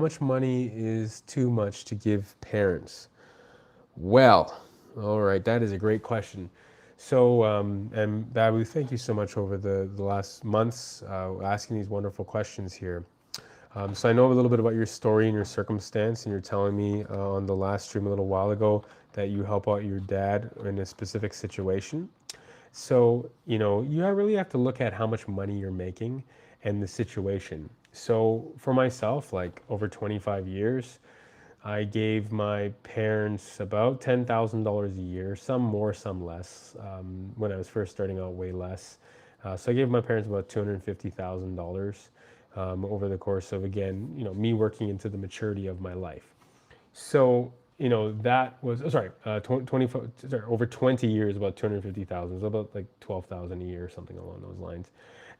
How much money is too much to give parents? Well, all right, that is a great question. So, and Babu, thank you so much over the last months asking these wonderful questions here. So I know a little bit about your story and your circumstance, and you're telling me on the last stream a little while ago that you help out your dad in a specific situation. So, you really have to look at how much money you're making and the situation. So, for myself, like over 25 years, I gave my parents about $10,000 a year, some more, some less. When I was first starting out, way less. So I gave my parents about $250,000 over the course of, again, me working into the maturity of my life. So, that was, sorry, 20, sorry, over 20 years, about 250,000, so about like 12,000 a year, something along those lines,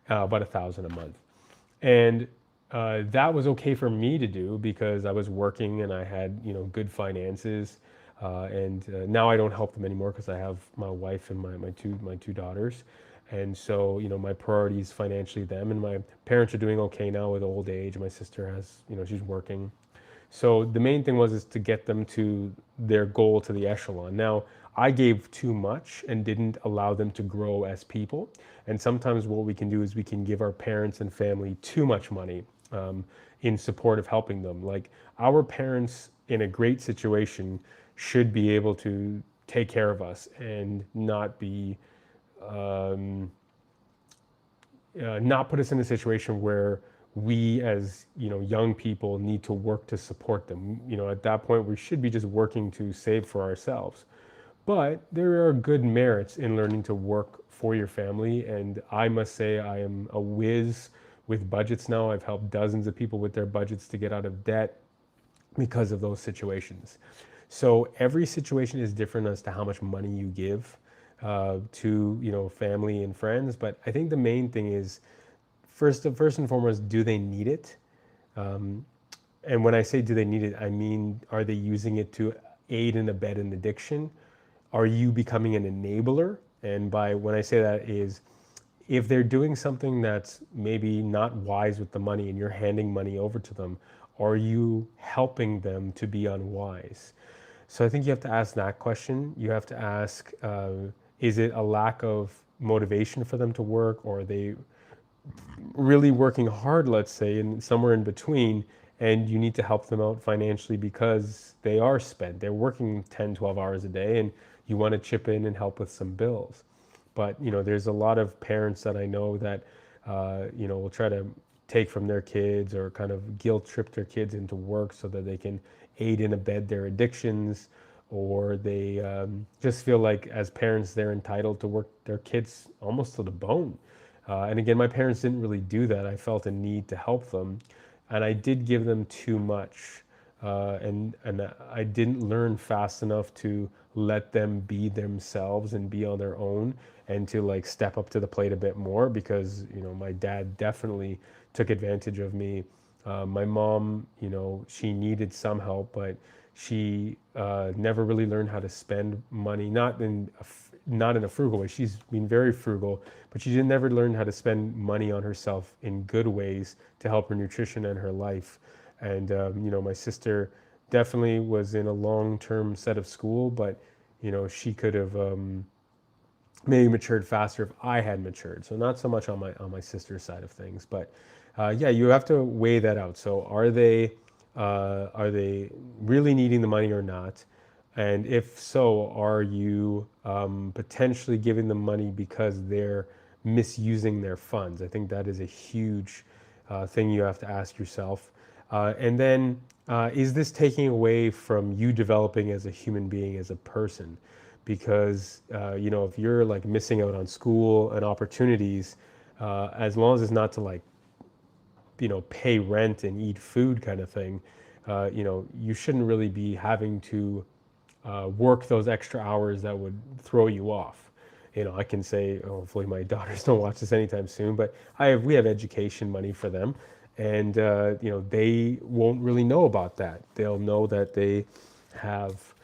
about 1,000 a month. And that was okay for me to do because I was working and I had, good finances. And now I don't help them anymore because I have my wife and my two daughters. And so, my priority is financially them. And my parents are doing okay now with old age. My sister has, she's working. So the main thing was is to get them to their goal, to the echelon. Now, I gave too much and didn't allow them to grow as people. And sometimes what we can do is we can give our parents and family too much money in support of helping them. Like our parents in a great situation should be able to take care of us and um, not put us in a situation where we as young people need to work to support them. At that point we should be just working to save for ourselves. But there are good merits in learning to work for your family, and I must say I am a whiz with budgets now. I've helped dozens of people with their budgets to get out of debt because of those situations. So every situation is different as to how much money you give to family and friends. But I think the main thing is first and foremost, do they need it? And when I say do they need it, I mean, are they using it to aid and abet an addiction? Are you becoming an enabler? And by when I say that is, if they're doing something that's maybe not wise with the money and you're handing money over to them, are you helping them to be unwise? So I think you have to ask that question. You have to ask, is it a lack of motivation for them to work, or are they really working hard, let's say, and somewhere in between, and you need to help them out financially because they are spent. They're working 10, 12 hours a day, and you want to chip in and help with some bills. But, there's a lot of parents that I know that, will try to take from their kids or kind of guilt trip their kids into work so that they can aid and abet their addictions, or they just feel like as parents they're entitled to work their kids almost to the bone. And again, my parents didn't really do that. I felt a need to help them, and I did give them too much, and I didn't learn fast enough to let them be themselves and be on their own, and to like step up to the plate a bit more because my dad definitely took advantage of me. My mom, she needed some help, but she never really learned how to spend money. Not in a frugal way. She's been very frugal, but she never learned how to spend money on herself in good ways to help her nutrition and her life. And my sister definitely was in a long-term set of school, but she could have maybe matured faster if I had matured. So not so much on my sister's side of things, but yeah, you have to weigh that out. So are they really needing the money or not? And if so, are you potentially giving them money because they're misusing their funds? I think that is a huge thing you have to ask yourself. And then, is this taking away from you developing as a human being, as a person? Because if you're like missing out on school and opportunities, as long as it's not to like pay rent and eat food kind of thing, you shouldn't really be having to work those extra hours that would throw you off. I can say, hopefully my daughters don't watch this anytime soon, but we have education money for them, and they won't really know about that. They'll know that they have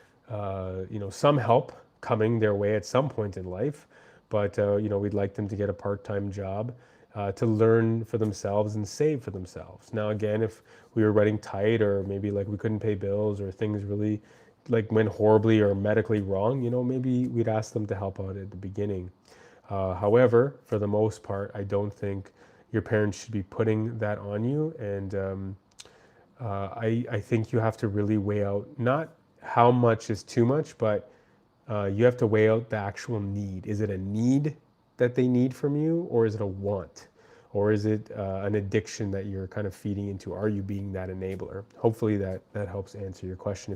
some help coming their way at some point in life, but we'd like them to get a part-time job to learn for themselves and save for themselves. Now, again, if we were running tight, or maybe like we couldn't pay bills, or things really like went horribly or medically wrong, maybe we'd ask them to help out at the beginning. However, for the most part, I don't think your parents should be putting that on you. And I think you have to really weigh out not how much is too much, but you have to weigh out the actual need. Is it a need that they need from you, or is it a want? Or is it an addiction that you're kind of feeding into? Are you being that enabler? Hopefully that helps answer your question.